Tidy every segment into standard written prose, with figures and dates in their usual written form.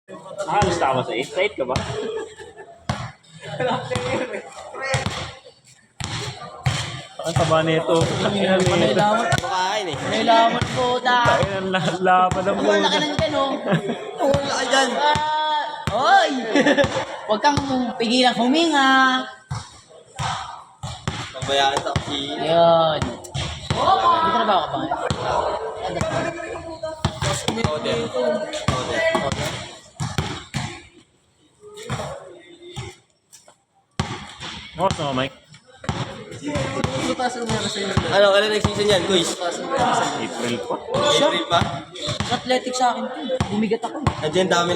Gusto ka ba sa 8? Sa 8 ka ba? Ang taba nito. Panailaman. Makain eh. Panailaman po, ta. Ang laban ng Wala muna. ka lang dyan, oh. Wala ka dyan. Oy! Huwag kang pigilang huminga. Pabayaan sa kasi. Yun. Dito na ba ako ba? Order. Order. Oras na, Mike. Ano nag-season yan, Kuis? April pa. April pa? Athletic sa akin. Bumigat ako. Nandiyan, dami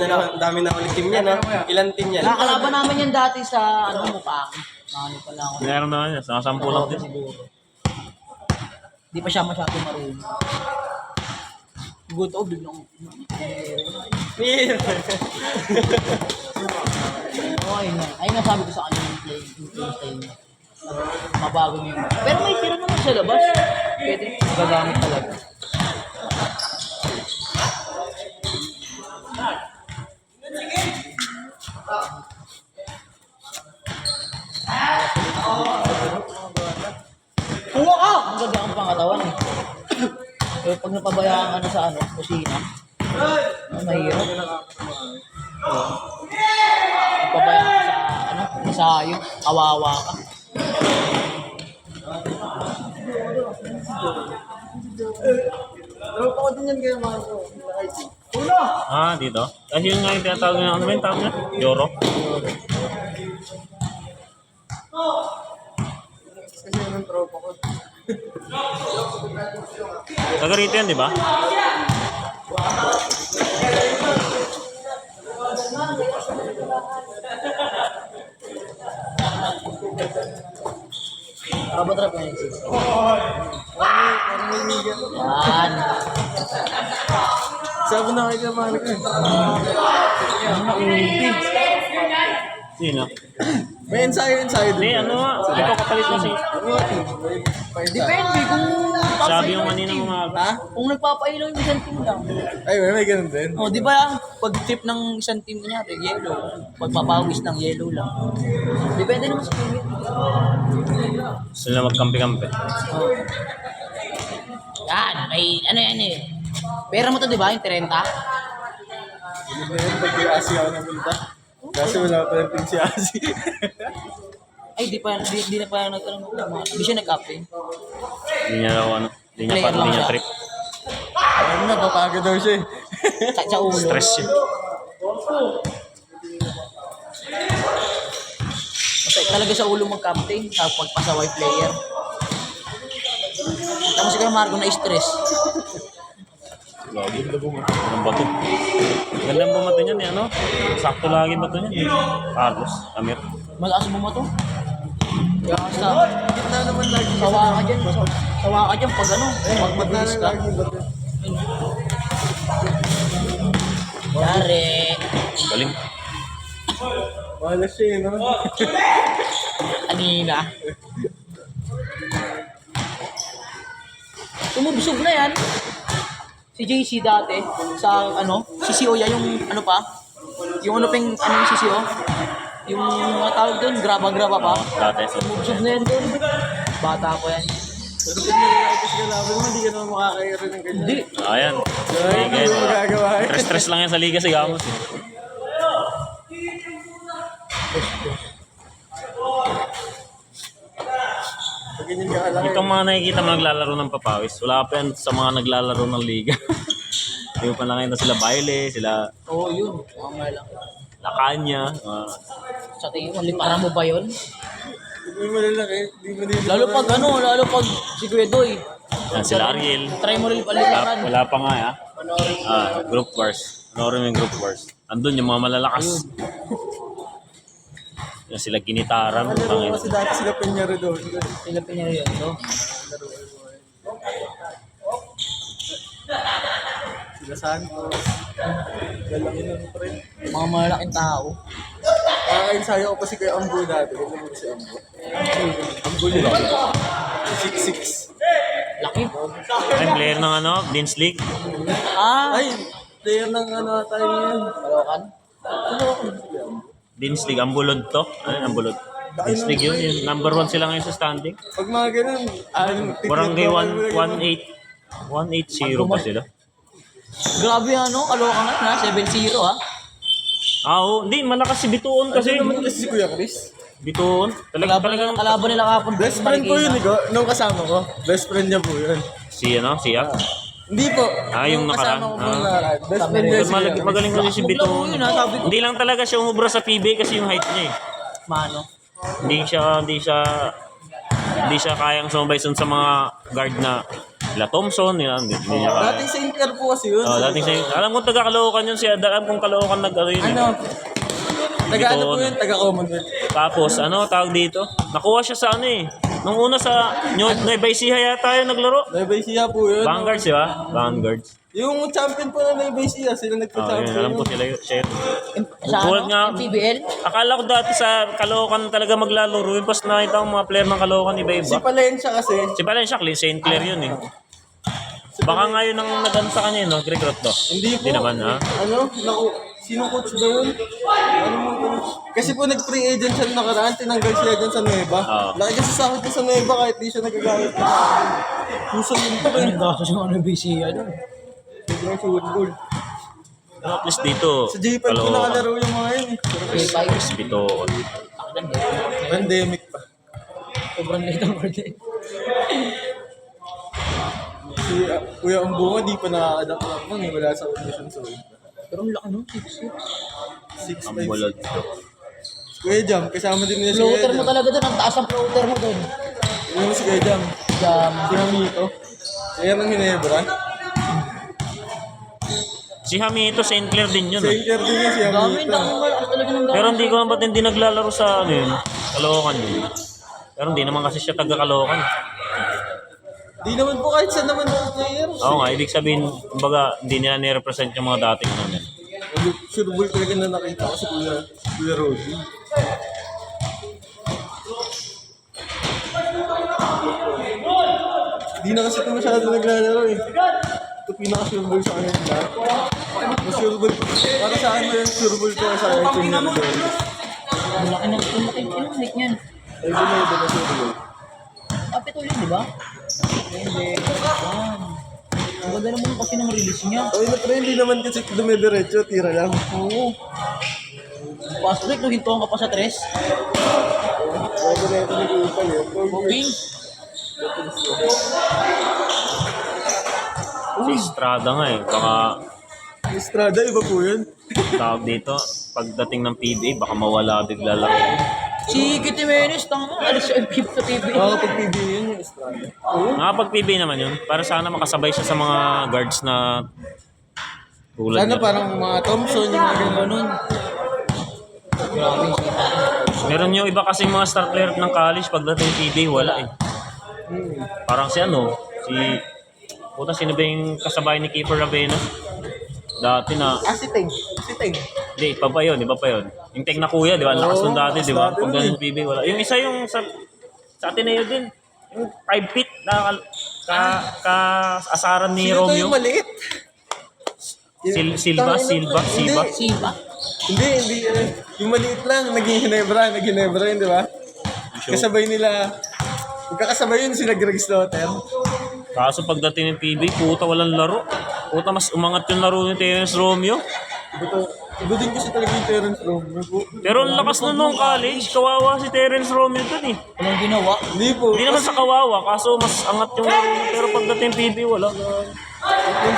na ulit team yan, ha? Ilan team yan? Nakakalaban namin yan dati sa mukha. Ano pa lang ako. Meron naman yan. Sa 10 lang din. Siguro. Di pa siya masyado marunong. Good old biglang. Okay na. Ayun nga sabi ko sa kanya yung play style niya. Mabago niya yung... Pero may tira naman sa labas. Pwede. Gagamit talaga. Kuha ka! Ang ganda ang pangatawan eh. Pero pag napabayaan ka na sa kusina, mahirap. Napabayaan ka sa ensayo, kawawa ka. Dito? Kasi yun nga yung tinatawag niya. Ano ba yung tawag niya? Yoro? Taga rito yan, di ba? Trap na yung sis. Yan. Sabi na kayo naman ko. Sino? May ensayo. Hindi, ano nga. Ito kapalit na si... Depende kung Sabi yung kanina umaga. Ha? kung nagpapailaw yung isang team lang. Ay, may ganun din. O, di ba pag trip ng isang team niya, yellow. Pagpapawis ng yellow lang. Depende naman sa team. Sila magkampi-kampi. Oh. Yan, may ano yan eh. Pera mo to, di ba? Yung 30? Hindi na yun, pag-Asi ako napunta. Kasi wala pa rin team si Asi. Ay, di na pa hindi siya nag-up eh. Hindi niya daw ano. Hindi niya trip. Ano na, papagod daw siya eh. Sa ulo. Stress siya. Kasi talaga sa ulo mag-captain sa pagpasaway player. Tapos si Marco na stress. Lagi na bumato. Ang bato. Gandang bumato niyan eh, ano? Sakto lagi bato niyan. Carlos, Amir. Malakas mo to? Basta, Gitna naman lagi. sawa ka dyan. Sawa ka dyan pag pag mabilis ka. Yari. Galing. Wala siya eh, no? Kanina. Tumubusog na yan. Si JC dati, sa si CCO yan, yung yung yung CCO, yung mga tawag doon, graba-graba pa. Dati. Tumubusog na yan doon. Bata ko yan. Pero kung nilalakas ka laban mo, hindi ka naman makakaya rin ng ganyan. Hindi. Ayan. Hindi mo magagawa eh. Stress lang yan sa liga si Gamos eh. Pag ganyan ka kalaki. Itong mga nakikita mo naglalaro ng papawis, wala pa yan sa mga naglalaro ng liga. Hindi mo pa lang sila Baile, sila Oo, yun. Tama lang. Lacanya. Sa tingin mo, para mo ba yun? Hindi mo malalaki. Hindi mo din. Lalo pag si Kuya Doy. Sila Ariel. Try mo rin palikaran. Wala pa nga group wars. Ano rin yung group wars? Andun yung mga malalakas. Yung sila Ginitaran. Ano kasi dati sila Peñaro doon. Sila pinili yun, no? Sila Santos. Galang yun pa rin. Mga malalaking tao. Ensayo ko pa si Kuya Ambo dati. Ano mo si Ambo? Ambo yun. 6'6". Laki. Ay, player ng Dean's League. Ah, Ay, player ng ano tayo ngayon. Kalokan. Dinstig, ang bulod to. Ano ang bulod? Dinstig yun. Number 1 sila ngayon sa standing. Pag mga ganun, Barangay 180 pa sila. Grabe ano, kalokan nga na, 7-0 ha. Oo. Hindi, malakas si Bituon Kasi kasi. naman kasi si Kuya Chris. Bituon. Talagang Kalaban nila kapon. Best friend ko yun, Igo. Nung kasama ko. Best friend niya po yun. siya. Hindi po. Yung Nung nakaraan. kasama ko po nung nakaraan. Best friend niya si Kuya Chris. Magaling kasi si Bituon. Yun ha, sabi ko. Hindi lang talaga siya umubra sa PBA kasi yung height niya eh. Mano. Hindi siya kayang sumabay sa mga guard na sila Thompson, hindi niya kaya. Dating St. Clair po kasi yun. Dating alam ko taga Caloocan yun siya, alam kong Caloocan yun. Ano? Taga ano po Bituon. yun? Taga Commonwealth. Tapos tawag dito? Nakuha siya sa nung una sa Nueva Ecija yata yung naglaro. Nueva Ecija po yun. Vanguards, di ba? Vanguards. Yung champion po na Nueva Ecija, sila Yun, nagpa-champion. alam ko sila yun. Siya yun. Sa Tulad nga, ano, PBL. akala ko dati sa Caloocan talaga maglalaro yun. Tapos nakita ko mga player ng Caloocan Si iba-iba. Palencia kasi. Si Valencia, St. Clair yun eh. Baka nga yun ang nagano sa kanya, no? Recruit to. Hindi po. Hindi naman, ha? Sino coach ba yun? Ano mo coach? Kasi po nag-free agent siya nung nakaraan, tinanggal siya dyan sa Nueva. Oo. Laki kasi sahod niya sa Nueva kahit di siya nagagamit. Puso yun po eh. Ang gastos yung ano, BC ano. Sobrang football. At least dito, Sa J5 po Caloocan. nakalaro yung mga yun eh. K5. Bituon. Pandemic pa. Sobrang late ang birthday. Si Kuya Umbunga di pa nakaka-adapt lang nun eh. Wala sa audition so. Pero ang laki no, 6. 6'5". Ang bulod. Kuya Jam, kasama din niya si Floater Kuya mo Jam. talaga doon, ang taas ang floater mo doon. Yung si Kuya Jam. Jam. Si Hamito. Kaya ng Hinebra. Si Hamito, St. Clair din yun. St. Clair din yun si Dami, Hamito. dami malakas talaga ng Pero hindi ko naman ba't hindi naglalaro sa Caloocan yun. Pero hindi naman kasi siya taga Caloocan. Di naman po kahit saan naman ng player. Oo nga, ibig sabihin, kumbaga, hindi nila ni-represent yung mga dating namin. Sure ball talaga na nakita ko si Kuya Roddy. Di na kasi ito masyado naglalaro eh. Ito pinaka-sure ball sa kanya nila. Mas sure ball, para sa akin mo yung sure ball ko sa akin yung Roddy. Ang laki ng pinamalik niyan. Ay, bumayado na sure ball. Kapit ulit, di ba? Hindi. Yan. Ang ganda naman kasi ng release niya. Ay, na hindi naman kasi dumidiretso, tira lang. Oo. Pass break, nuhintuan ka pa sa 3. Pwede na ito nag-uupal eh. Okay. Si Estrada nga eh, baka Estrada, iba po yun. tawag dito, pagdating ng PBA, baka mawala bigla lang. Si Kitty Menes, tanga mo, alis sa FP sa TV. Kapag PBA yun yung Estrada. Oo. Nakapag PBA naman yun, para sana makasabay siya sa mga guards na tulad Sana niya. parang mga Thompson, yung mga gano'n. Grabe yung sipa. Meron yung iba kasing mga star player ng college, pagdating PBA, wala eh. Parang si puta, sino ba yung kasabay ni Kiefer Ravena? Dati na, Si Teng. Si Teng. hindi, iba pa yun. Yung Teng na kuya, di ba? Ang lakas nung dati, di ba? lakas dati Pag nun ganun PBA, wala. Yung isa yung sa Ateneo din, yung 5 feet na asaran ni Sino to Romeo. yung maliit? Silva. Sipa. Hindi. Yung maliit lang, naging Hinebra yun, di ba? Kasabay nila, magkakasabay yun sila Greg Slaughter. Kaso pagdating ng PBA, puta, walang laro. Puta, mas umangat yung laro ni Terence Romeo. Iba din kasi talaga yung Terence Romeo po. Pero ang lakas nun nung college, kawawa si Terence Romeo dun eh. Walang ginawa. Hindi po. Hindi naman sa kawawa, kaso mas angat yung laro niya. Pero pagdating PBA, wala. Yung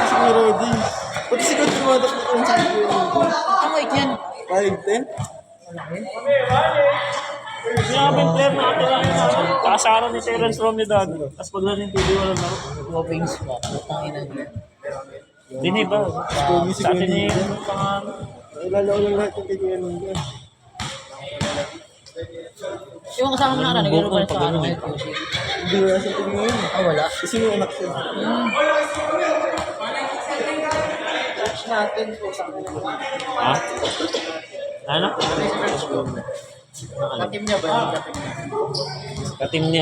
si Kuya Roddy. Pati si Coach Tumatak po yung sabi ko. Ang weight niyan. 5'10". Sinabi yung player natin lang yun. Kaasaran ni Terence Romeo dati. Tapos pagdating PBA, walang laro. Mga wings pa. Putang ina niya. Hindi ba? Sa atin yung pangalan. Naalala ko lang lahat yung kay Kuya Nunga. Yung kasama mo na naglaro pa sa ano Ganun eh. ngayon. QC. Hindi wala siya tingin ngayon. Ah, wala. Kasi may anak siya. Coach natin po sa kanila. Ha? Ano? Katim niya ba? Katim ni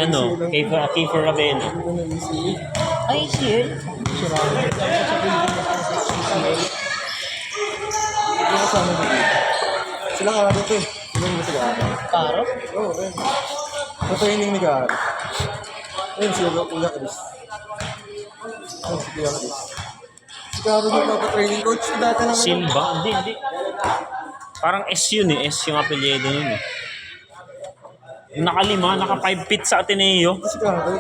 Kiefer Ravena. Ano na ECU? Ay, CL. Sira. Sa Pilipinas sa CCL. kasama dito. Sila Karo to eh. Sila mo si Karo. Karo? Oo, ayun. Sa training ni Karo. Ayun, si Kuya Chris. Ayun, si Kuya Chris. Si Karo nagpapatraining coach dati naman. Silva? Hindi. Parang S yun eh. S yung apelyido nun eh. Yung nakalima, naka 5 feet sa Ateneo. Si Karo.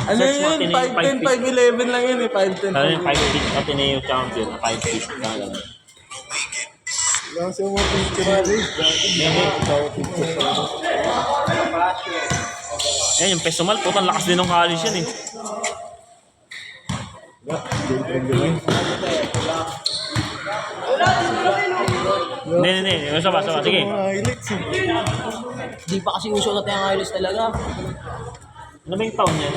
Ano Search mo, yun? Ateneo, 5'10", 5'11" lang yun eh. 5'10". Kaya yung 5 feet Ateneo champion, 5 feet. Ganun. Lang siya mga picture rin. Yan, yung Pesomal, putang lakas din ng college yan eh. Hindi. Saba. Sige. Mga highlights eh. Di pa kasi uso natin ang highlights talaga. Ano ba yung taon niya?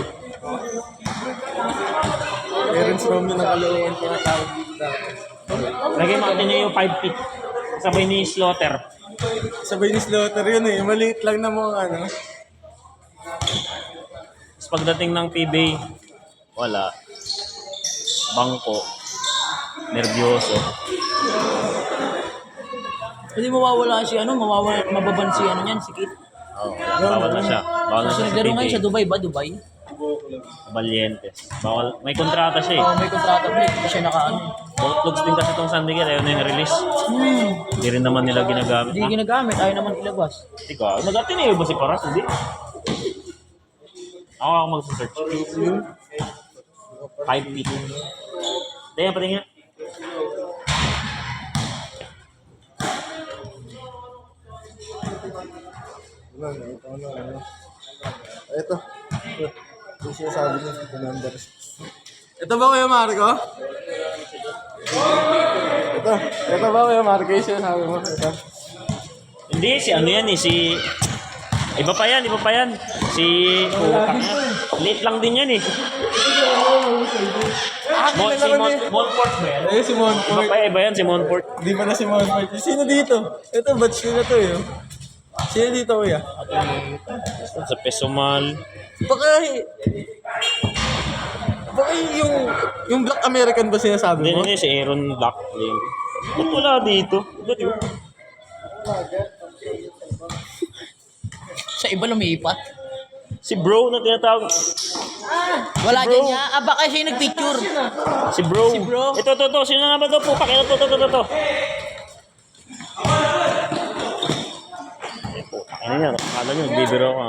Parents room yung nakaloohan ko na tawag dito dati. Lagay mo Ateneo 5 feet. Sabay ni Slaughter. Sabay ni Slaughter yun eh. Maliit lang na mga ano. Tapos pagdating ng PBA, wala. Bangko. Nervyoso. Hindi mawawala si mababan si niyan, si Kit. Oo, bawal na siya. Bawal na Kasi siya sa naglaro ngayon PBA. sa Dubai ba? Dubai? Valientes. Bawal. May kontrata siya eh. May kontrata pa hindi siya nakaano. Looks din kasi itong San Miguel. Ayaw na yung release. Hindi rin naman nila ginagamit. Hindi ginagamit, ayaw naman ilabas. Ikaw, nag-Ateneo ba si Paras? Hindi. Ako mag-search. 5 feet. Tingnan, patingin. Ano. Ito. Yung sinasabi niya, the number 6. Ito ba Kuya Marco? Ito ba Kuya Marco yung sinasabi mo? Ito. Hindi, si ano yan eh, si... Iba pa yan. Si... Putang na. Late lang din yan eh. Si Monfort ba yan? Ayun si Monfort. Iba yan, si Monfort. Di ba na si Monfort? Sino dito? Ito, batch ko na to yun. Sino dito Kuya? Sa Pesomal. Baka yung Black American ba sinasabi mo? Hindi, si Aaron Black. Ba't wala dito? Ba't yun? Sa iba lumipat. Si bro na tinatawag. Wala dyan niya. Baka siya yung nagpicture. Si bro. Si bro. Ito. Sino nga ba ito? Pakita to. Ano yan? Akala nyo, nagbibiro ka.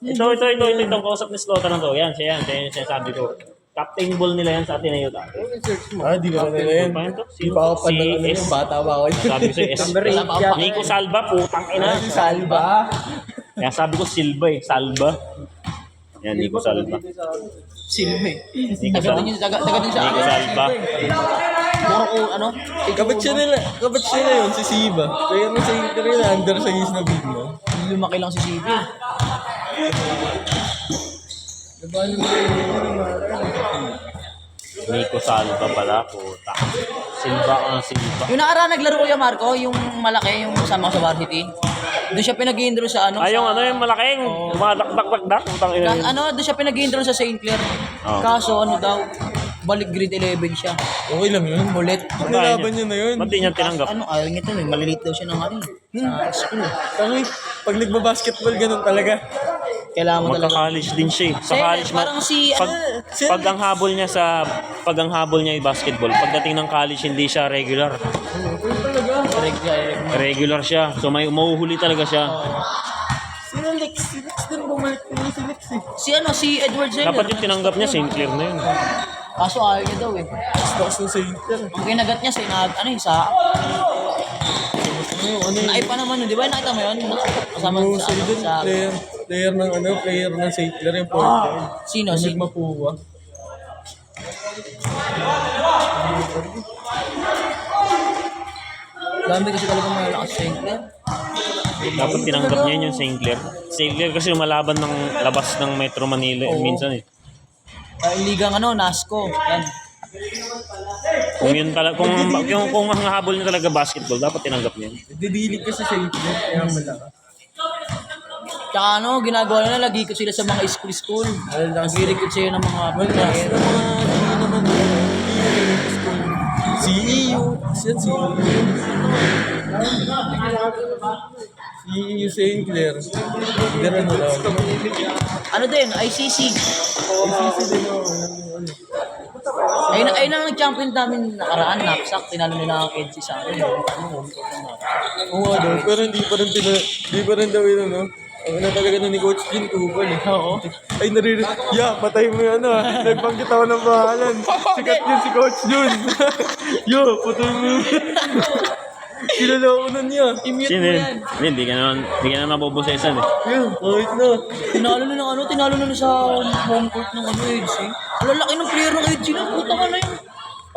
Ito. Kausap ni Slaughter na to. Yan siya yung sinasabi ko. Captain ball nila yan sa Ateneo dati. Di ba na yan? Pa yan to? Di pa ako Si panalo S. yung bata pa ako. Sabi ko si S. Wala pa ako. Nico Salva, putang ina. Si Salva. Kaya sabi ko Silva eh. Salva. Yan, Nico Salva. Silme. Nico Taga Salva. din sa Nico Salva. Puro ko, ano? Kabat siya nila yun, si Siba. Kaya na sa internet, under sa is na bigla. Lumaki lang si Sibi. Nico Salva pala, puta. Silva. Yung nakaraan naglaro ko yung Marco, yung malaki, yung kasama ko sa varsity. Doon siya pinag-i-enroll sa ano. Ay, yung sa, ano yung malaking, mga dak. Putang ina yun. doon siya pinag-i-enroll sa St. Clair. Oh. Kaso ano daw, balik grade 11 siya. Okay lang yun. Ulit. Nilaban niya na yun. Ba't di niya tinanggap? Ano, ayaw niya to, may maliliit daw siya ng ano, sa school. Tangi, pag nagbabasketball, ganun talaga. Kailangan mo talaga. Magka-college din siya eh. Sa Same, college, parang si, pag ang habol niya ay basketball, pagdating ng college, hindi siya regular. Regular siya. So may mauhuli talaga siya. Si Lex din bumalik din si Lex eh. si Edward Zeller. Dapat yung tinanggap niya, St. Clair na yun. Kaso ayaw niya daw eh. Tapos ng Sainter. Ang kinagat niya sa naipa naman yun, di ba? Nakita mo yun? Kasama Yung sa, din, sa, player ng Sainter yung point guard. sino? Yung Mapuwa. Dami kasi talaga malalakas sa Sinclair. Dapat tinanggap niya yun yung St. Clair. St. Clair kasi lumalaban ng labas ng Metro Manila minsan eh. Ligang NASCO. Yan. Kung yun talaga, kung ang habol niya talaga basketball, dapat tinanggap niya. Didilig ka sa Sainter, kaya malakas. Tsaka ginagawa nila, lagi ko sila sa mga school. Nag-recruit sila ng mga player. Si EU. Siyan si EU. Si EU St. Clair. Ganun na lang. Ano din, ICC. ICC din ako. Ayun ang nag-champion namin nakaraan, knapsack. Tinalo nila ang Edsi sa akin. Oo nga daw, pero hindi pa rin daw yun, ano? Ang ano talaga na ni Coach Jin, kupal eh. Oo. Ay, patay mo yung ano ah. Nagbanggit ako ng pangalan. Sikat yun si Coach Jun. Patay mo yun. Kilala ko nun niya. I-mute Sino mo yun? yan. Hindi ka naman mabubusesan eh. Kahit na. Tinalo na sa home court ng Edsi. Ang lalaki ng player ng Edsi na. Puta ka na yung,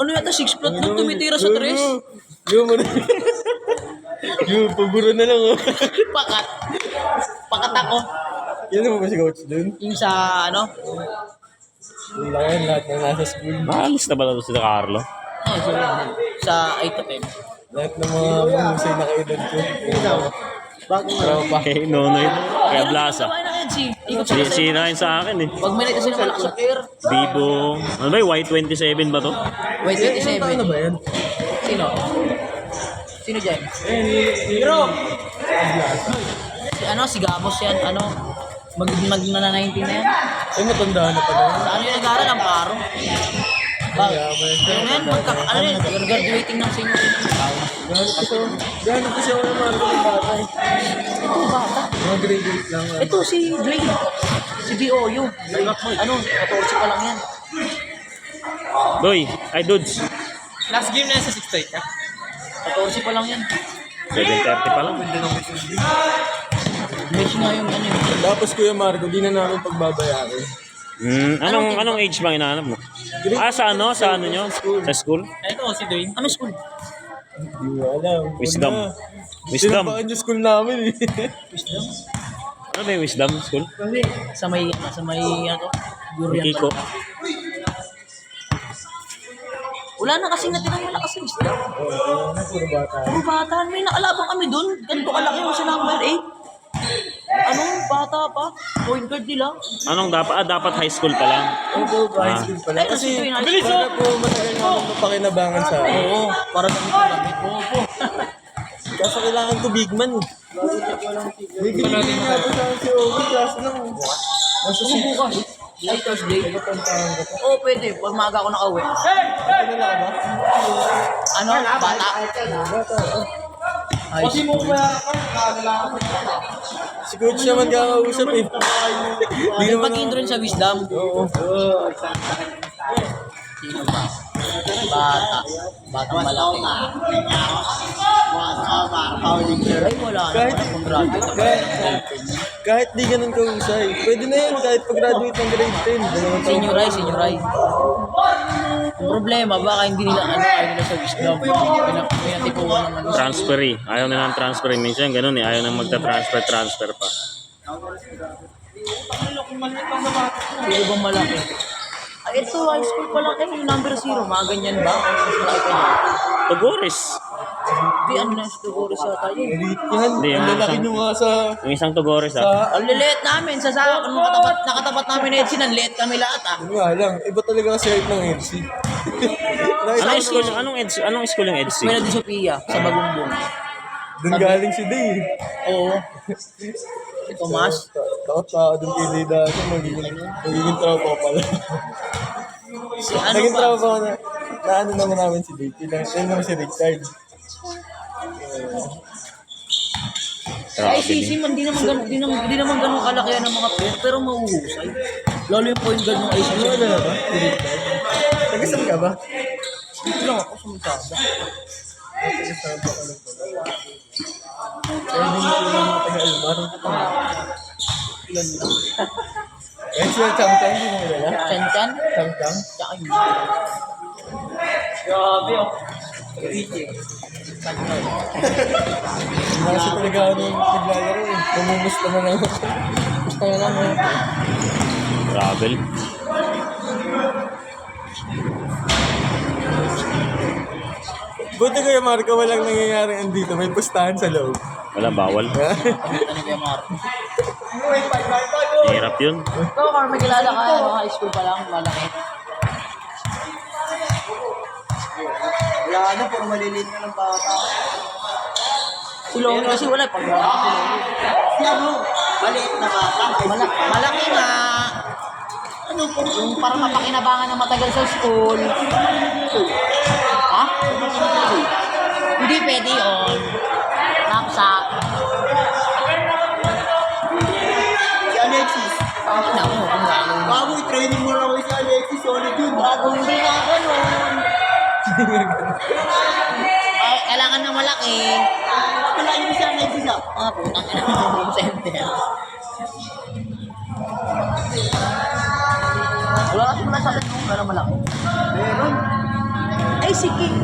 ano yata, 6 flat doon, tumitira sa 3. Pabura na lang oh. Pakat ako. Yan naman ba si Coach Jun? Yung sa, ano? Wala yan, lahat na nasa school. Maalis na ba ito si Carlo? Sa 8 to 10. Lahat ng mga mahusay na kaedad ko. Tropa. Okay, Nonoy. Kaya Blasa. Sabay na Edsi. Ikot sila sa Sira yun sa akin eh. Pag may kasi na malakas sa player. Bibo. Ano ba yung Y27 ba to? Wait, 27. Ano ba yan? Sino? Sino dyan? Si Gamos yan, na 19 na yan. Ay, matanda na pala. Sa ano yung nag-aaral? Ang paro. Ano yan? Graduating ng senior. Gano'n kasi ako ng mga bata eh. Ito, bata. Mga grade 8 lang. Ito, si Dwayne. Si BOU. 14 pa lang yan. Doy, ay dudes. Last game na yan sa 6-8 ka? 14 pa lang yan. 7:30 pa lang. Medyo nga yung ano yun. Tapos Kuya Marco, di na namin pagbabayaran. Anong age bang hinahanap mo? Sa ano nyo? Sa school? Ito, si Dwayne. Ano school? Hindi mo alam. Wisdom. Wisdom. Sinabakan yung school namin eh. Wisdom? Ano ba yung wisdom school? Sa may Durian. Kiko. Wala na kasing natirang malakas sa Wisdom. Puro bata. Puro bata. May nakalabang kami dun. Ganito kalaki yung sa number 8. Bata pa? Point guard nila. Dapat high school pa lang. Opo, high school pala. Ay, Kasi Dwayne, para po matagal namin mapakinabangan sa akin. Oo, para gamit. Oo. Kaso kailangan ko big man eh. May binigay nga po sa akin si Owen, kaso lang. Nasa Bukas. Ay, Thursday. Oo, pwede. Pag maaga ako nakauwi. Ano? Bata? Ay, si Coach naman kakausap eh. Di may naman pag-intro sa Wisdom. Oo. Sino ba? Bata. Batang malaki. Ay, wala na. Pag-graduate. Kahit di ganun kahusay. Pwede na yun kahit pag-graduate ng grade 10. Senior high. Ang problema, baka hindi nila ayaw nila sa Wisdom. Pinatipuan naman. Transfer eh. Ayaw na ng transfer. Minsan ganun eh. Ayaw na magta-transfer pa. Sino bang malaki? Ay, ito, high school pa lang. Yung number 0, mga ganyan ba? Tugores. Di, ano na sa Tugores sa tayo. Elite yan. Hindi, Ang lalaki nyo nga sa... Yung isang Tugores ah. Ang liliit namin. Nakatapat namin na Edsi, nanliit kami lahat ah. Ano nga lang, iba talaga kasi height ng MC. Anong school yung EDC? May na di Sophia, sa Bagumbong. Doon galing si Day. Oo. Tomas. Takot pa doon kay Day dati. Magiging tropa pala. Si ano Naging ba? tropa na ano naman namin si Day. Kailan naman si Richard. Ay, si man, di naman ganun kalaki yan ng mga player, pero mahuhusay. Lalo yung point guard ng ICC. Ano na ba? Tagasam ka ba? Dito lang ako sumisada. Tagasam ka lang pala. Kaya hindi mo lang taga-almar. Ilan yun? Kahit siya Chang-Chang, hindi mo kilala? Chan-chan? Chang-Chang? Tsaka yun. Grabe oh. Hindi kasi talaga ako nung naglalaro eh. Pumumusta na lang ako. Gusto na lang eh. Travel. Buti Kuya Marco, walang nangyayari andito. May pustahan sa loob. Wala, bawal. Ano kaya Marco? Hirap yun. Ikaw, Mar, may kilala ka, high school pa lang, malaki. Wala na, puro maliliit na ng bata. Si Longy kasi wala. Pag wala si Longy. Si ano? Maliit na bata. Malaki nga. Ano po? Yung parang napakinabangan ng matagal sa school. Ha? Hindi pwede yun. Knapsack. Si Alexis. Ina mo, ang gagawin. Bago i-training mo lang si Alexis, solid yun. Bago hindi nga ganun. Ay, kailangan ng malaki. Wala yun si Alexis ah. Ah, putang ina mo. Center. Wala kasi muna sa akin kung gano'n malaki. Meron. Ay, si King.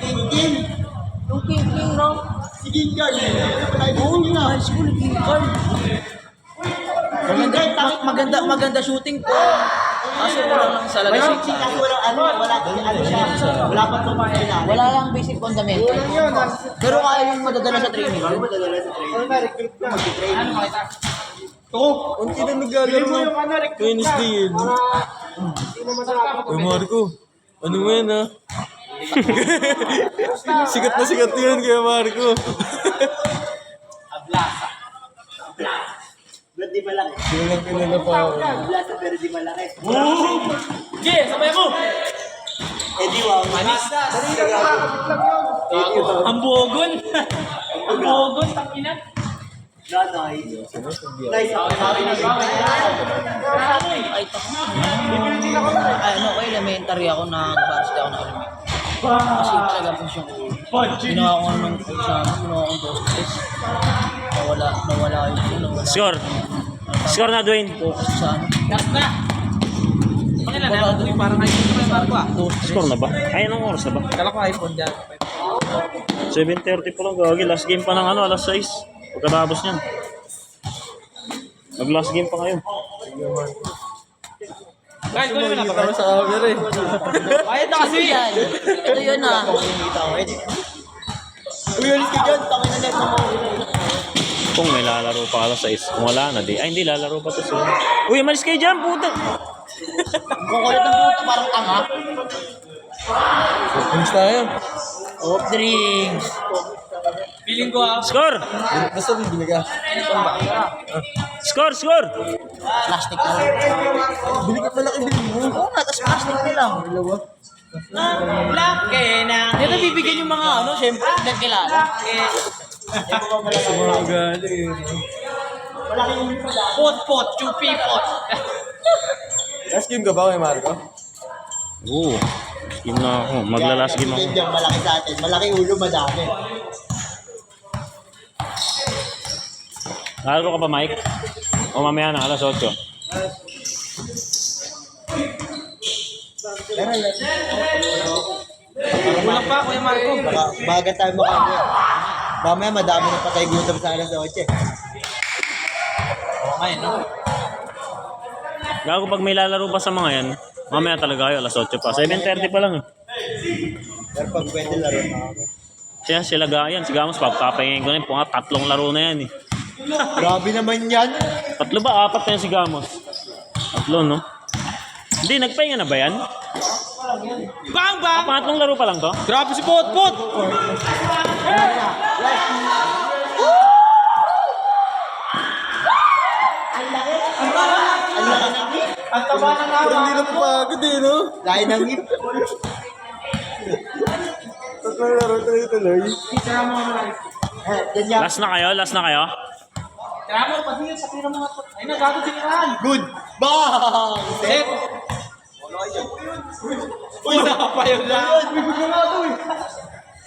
Si King. Yung King, no? Si King Carl. Wala yun na. High school, King Carl. Maganda shooting po. Kaso wala lang sa May lalaki. shooting kasi walang ano siya. Wala pa itong pangkailangan. Wala lang basic fundamental. Pero kaya yung madadala sa training. Ano ba dala sa training? Recruit na. Mag-training. Unti na naglalaro. Wednesday yun. Kuya Marco, ano mo yan ha? Sikat na sikat yun, Kuya Marco. Ba't di malaki? Silang kilala pa ako. Blasa pero di malaki. Okay, sabay mo! Eh di wow. Manis. Ang bugon! Ang bugon, takina! Nanay. Nice. Sabi na siya. Ay, ano ko, elementary ako, nag-varsity ako ng elementary. Kasi talaga po siyang ginawa ko ng coach namin, ginawa ko ng doses. Nawala yun. Score! Score na, Dwayne! Focus sa ano. Last na! Pakailan na, parang Score na ba? Ay, anong oras na ba? Kala ko iPhone dyan. 7:30 pa lang, gagi. Last game pa ng ano, alas 6. Pagkatapos niyan. Nag-last game pa kayo. Guys, kung naman Nakita ko sa camera eh. Bayad na kasi yan. Ito yun ah. Uy, alis ka dyan. Tangin na net mo. Kung may lalaro pa alas 6. Kung wala na, di. Ay, hindi, lalaro pa to sila. Uy, malis kayo dyan, puta! Kukulit ng puto, parang tanga. Kumusta tayo? Off drinks. Feeling ko ah. Score! Basta bibili ka. Score! Score! Plastic na lang. Bili ka pala bili mo. Oo nga, tapos plastic na lang. Dalawa. Laki na. Dito bibigyan yung mga ano, syempre, nagkilala. Sumagali eh. Pot, chupi pot. Last game ka ba kay Marco? Oo. Game na ako. Magla-last game ako. Yan, malaki sa atin. Malaki ulo, madami. Lalaro ka pa, Mike? O mamaya na, alas 8. Kulang pa, Kuya Marco. Baga tayo makakaya. Mamaya madami na patay gutom sa alas 8. Okay, no? Gago pag may lalaro pa sa mga yan, mamaya talaga kayo, alas 8 pa. 7:30 pa lang eh. Pero pag pwede laro na kami. Siya, sila Gayan, si Gamos, papapahingin ko na yun. Punga, 3 laro na yan eh. Grabe naman yan. 3 ba? 4 na yan si Gamos. 3, no? Hindi, nagpahinga na ba yan? Bang, bang! Pangatlong laro pa lang to? Grabe si Pot, Pot! Ang laki ng hip. Ang taba na Pero hindi na papagod eh, no? Laki ng hip. Tatlong laro tuloy-tuloy. Ganyan. Last na kayo? Last na kayo? Kaya mo, pati sa pira mga pot. Ay, nagago sinihan. Good. Bang! Set! Uy, nakapayaw na.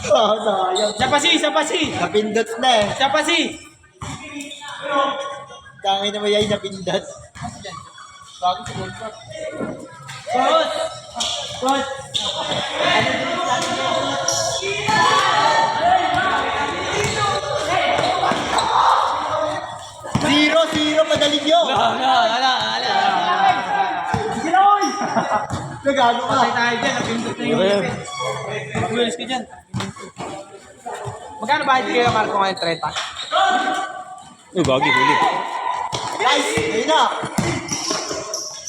Ah, sayang. Isa pa si! Napindot na eh. Isa pa si! Tangin naman yan, napindot. Pot! Pot! Zero, padaling nyo. Ala. Nagago ka. Patay tayo dyan, napindot na yung Ayan. Mag-wills ka dyan. Magkano bahid kayo, Marco, ngayon 30? Uy, gagi, huli. Guys, ayun na.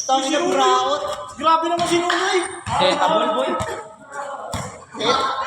Tangin na buraot. Grabe naman si Nunoy. Eh, tabol boy. Ted?